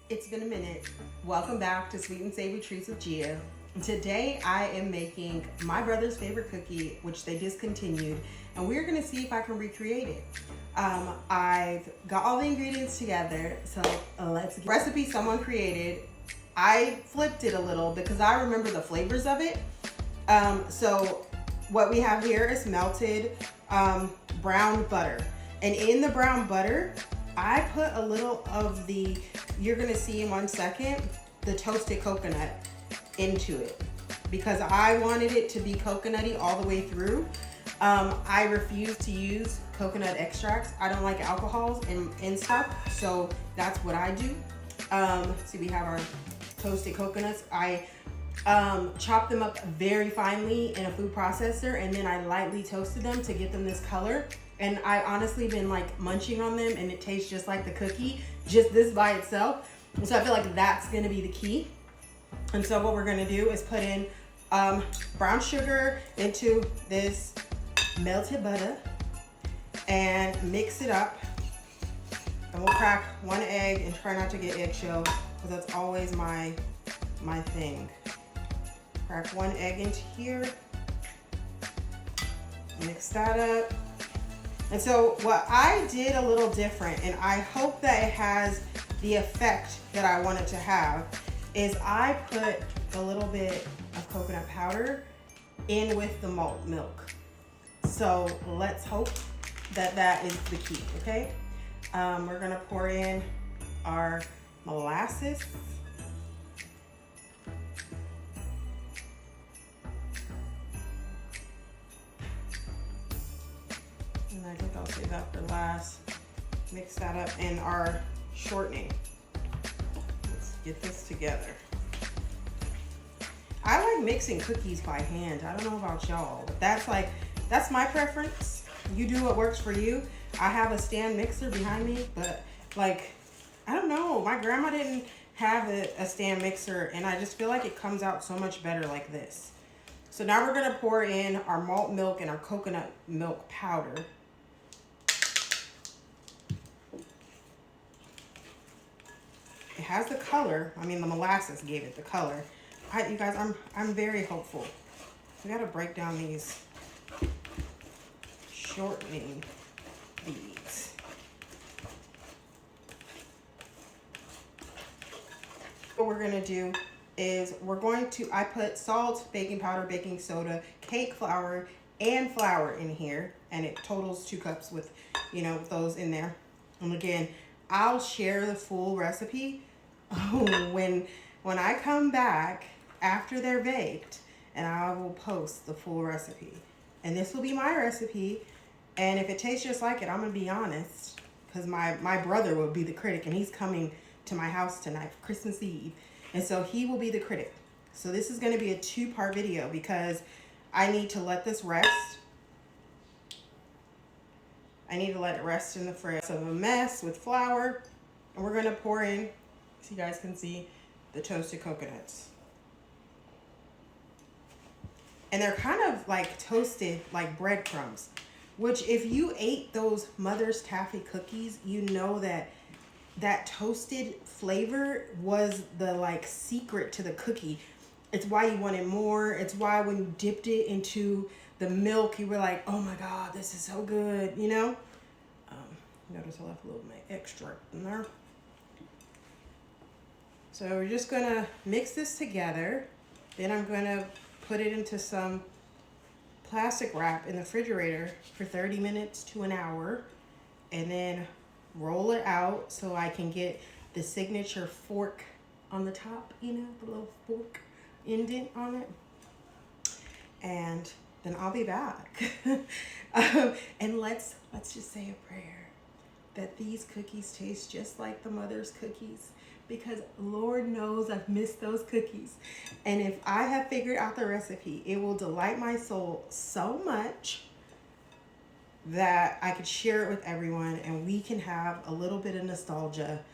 It's been a minute. Welcome back to Sweet and Savory Treats with Gia. Today I am making my brother's favorite cookie, which they discontinued, and we're gonna see if I can recreate it. I've got all the ingredients together, so let's get recipe someone created. I flipped it a little because I remember the flavors of it. So what we have here is melted brown butter, and in the brown butter I put a little of the, you're gonna see in 1 second, the toasted coconut into it because I wanted it to be coconutty all the way through. I refuse to use coconut extracts. I don't like alcohols and stuff, so that's what I do. See, we have our toasted coconuts. I chop them up very finely in a food processor, and then I lightly toasted them to get them this color. And I honestly been like munching on them, and it tastes just like the cookie, just this by itself. So I feel like that's gonna be the key. And so what we're gonna do is put in brown sugar into this melted butter and mix it up. And we'll crack 1 egg and try not to get eggshell, because that's always my thing. Crack 1 egg into here, mix that up. And so what I did a little different, and I hope that it has the effect that I want it to have, is I put a little bit of coconut powder in with the malt milk. So let's hope that that is the key, okay? We're gonna pour in our molasses. And I think I'll save that for last. Mix that up in our shortening. Let's get this together. I like mixing cookies by hand. I don't know about y'all, but that's my preference. You do what works for you. I have a stand mixer behind me, but like, I don't know. My grandma didn't have a stand mixer, and I just feel like it comes out so much better like this. So now we're gonna pour in our malt milk and our coconut milk powder. It has the color. I mean, the molasses gave it the color. You guys, I'm very hopeful. We gotta break down these shortening beads. What we're gonna do is I put salt, baking powder, baking soda, cake flour, and flour in here, and it totals 2 cups with, those in there. And again, I'll share the full recipe when I come back after they're baked, and I will post the full recipe. And this will be my recipe, and if it tastes just like it, I'm gonna be honest, because my brother will be the critic, and he's coming to my house tonight for Christmas Eve, and so he will be the critic. So this is gonna be a 2-part video because I need to let this rest. I need to let it rest in the fridge. So a mess with flour, and we're gonna pour in, so you guys can see, the toasted coconuts. And they're kind of like toasted like breadcrumbs, which if you ate those Mother's Taffy cookies, you know that toasted flavor was the like secret to the cookie. It's why you wanted more. It's why when you dipped it into the milk, you were like, oh my God, this is so good, Notice I left a little extract in there. So we're just gonna mix this together. Then I'm gonna put it into some plastic wrap in the refrigerator for 30 minutes to an hour, and then roll it out so I can get the signature fork on the top, the little fork indent on it. And then I'll be back. And let's just say a prayer that these cookies taste just like the mother's cookies, because Lord knows I've missed those cookies. And if I have figured out the recipe, it will delight my soul so much that I could share it with everyone, and we can have a little bit of nostalgia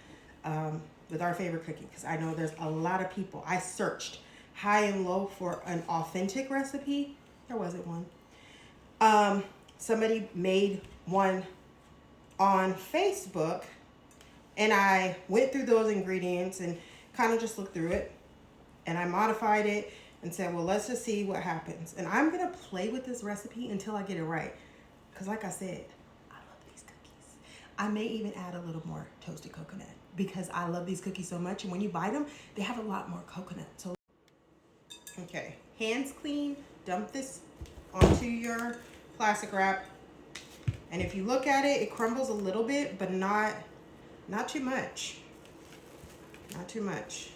with our favorite cookie, because I know there's a lot of people. I searched high and low for an authentic recipe. There wasn't one. Somebody made one on Facebook, And I went through those ingredients and kind of just looked through it. And I modified it and said, well, let's just see what happens. And I'm going to play with this recipe until I get it right. Because like I said, I love these cookies. I may even add a little more toasted coconut because I love these cookies so much. And when you bite them, they have a lot more coconut. So, okay, hands clean. Dump this onto your plastic wrap. And if you look at it, it crumbles a little bit, but not too much. Not too much.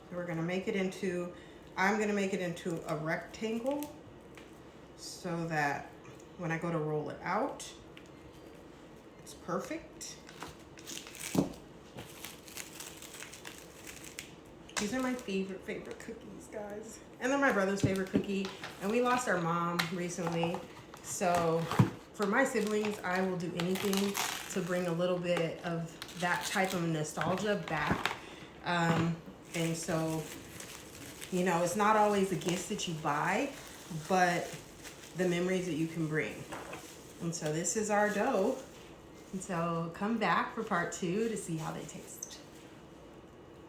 So we're gonna make it into, I'm gonna make it into a rectangle so that when I go to roll it out, it's perfect. These are my favorite cookies, guys. And they're my brother's favorite cookie. And we lost our mom recently. So for my siblings, I will do anything to bring a little bit of that type of nostalgia back. And so, you know, it's not always the gifts that you buy, but the memories that you can bring. And so this is our dough. And so come back for part 2 to see how they taste.